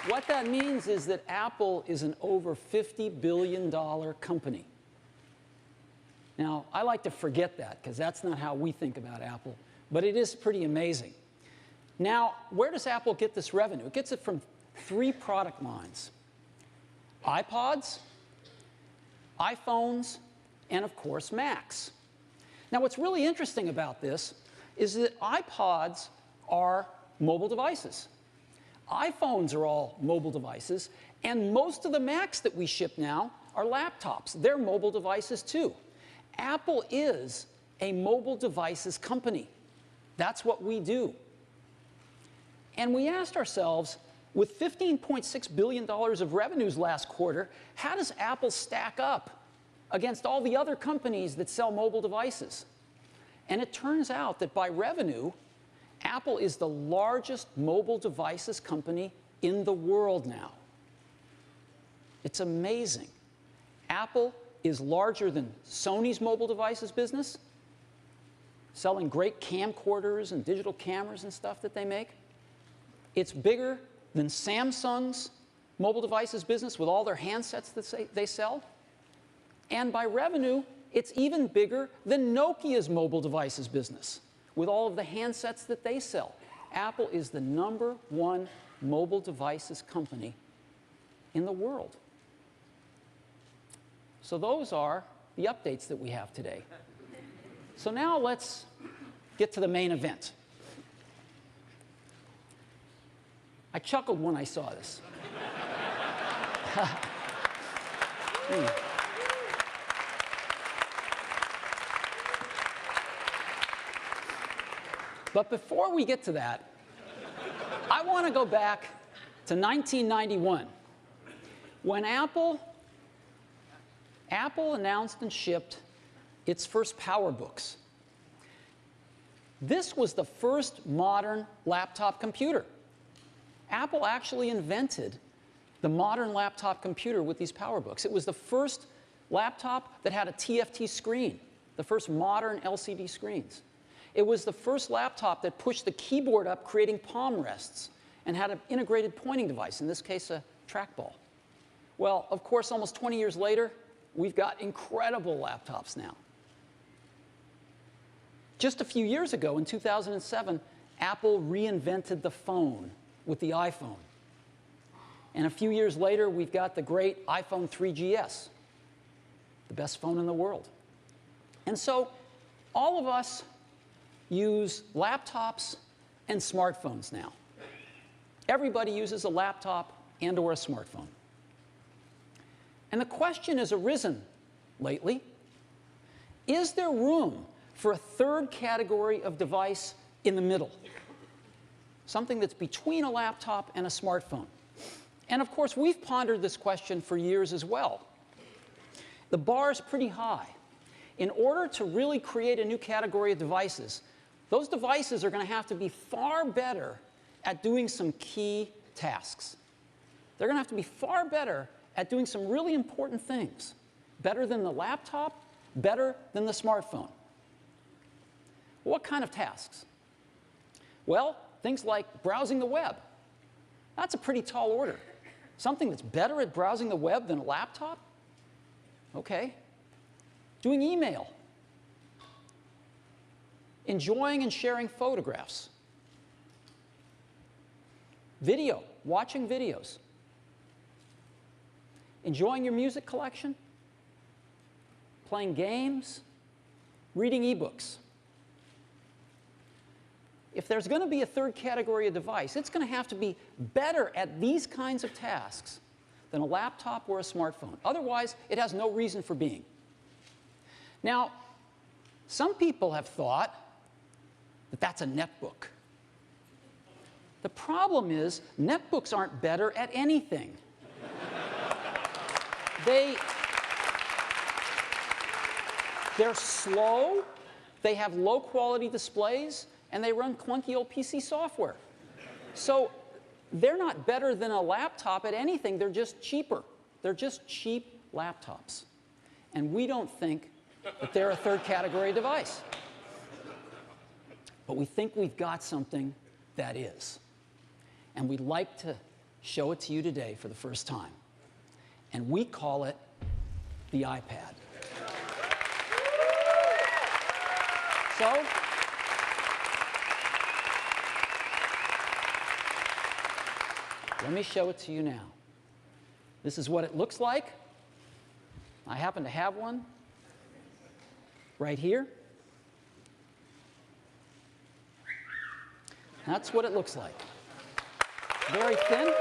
What that means is that Apple is an over $50 billion company. Now, I like to forget that, because that's not how we think about Apple, but it is pretty amazing. Now, where does Apple get this revenue? It gets it from 3 product lines: iPods, iPhones, and of course, Macs. Now, what's really interesting about this is that iPods are mobile devices. iPhones are all mobile devices, and most of the Macs that we ship now are laptops. They're mobile devices too. Apple is a mobile devices company. That's what we do. And we asked ourselves, with $15.6 billion of revenues last quarter, how does Apple stack up against all the other companies that sell mobile devices? And it turns out that by revenue, Apple is the largest mobile devices company in the world now. It's amazing. Apple is larger than Sony's mobile devices business, selling great camcorders and digital cameras and stuff that they make. It's bigger than Samsung's mobile devices business with all their handsets that they sell. And by revenue, it's even bigger than Nokia's mobile devices business with all of the handsets that they sell. Apple is the #1 mobile devices company in the world. So those are the updates that we have today. So now let's get to the main event. I chuckled when I saw this. But before we get to that, I want to go back to 1991, when Apple announced and shipped its first PowerBooks. This was the first modern laptop computer. Apple actually invented the modern laptop computer with these PowerBooks. It was the first laptop that had a TFT screen, the first modern LCD screens. It was the first laptop that pushed the keyboard up, creating palm rests, and had an integrated pointing device, in this case, a trackball. Well, of course, almost 20 years later, we've got incredible laptops now. Just a few years ago, in 2007, Apple reinvented the phone with the iPhone. And a few years later, we've got the great iPhone 3GS, the best phone in the world. And so all of us use laptops and smartphones now. Everybody uses a laptop and or a smartphone. And the question has arisen lately, is there room for a third category of device in the middle? Something that's between a laptop and a smartphone. And of course, we've pondered this question for years as well. The bar is pretty high. In order to really create a new category of devices, those devices are going to have to be far better at doing some key tasks. They're going to have to be far better at doing some really important things. Better than the laptop, better than the smartphone. What kind of tasks? Well, things like browsing the web. That's a pretty tall order. Something that's better at browsing the web than a laptop? Okay. Doing email. Enjoying and sharing photographs. Video, watching videos. Enjoying your music collection. Playing games. Reading ebooks. If there's going to be a third category of device, it's going to have to be better at these kinds of tasks than a laptop or a smartphone. Otherwise, it has no reason for being. Now, some people have thought that that's a netbook. The problem is, netbooks aren't better at anything. They're slow, they have low-quality displays, and they run clunky old PC software. So they're not better than a laptop at anything, they're just cheaper. They're just cheap laptops. And we don't think that they're a third category device. But we think we've got something that is. And we'd like to show it to you today for the first time. And we call it the iPad. So, let me show it to you now. This is what it looks like. I happen to have one right here. That's what it looks like. Very thin.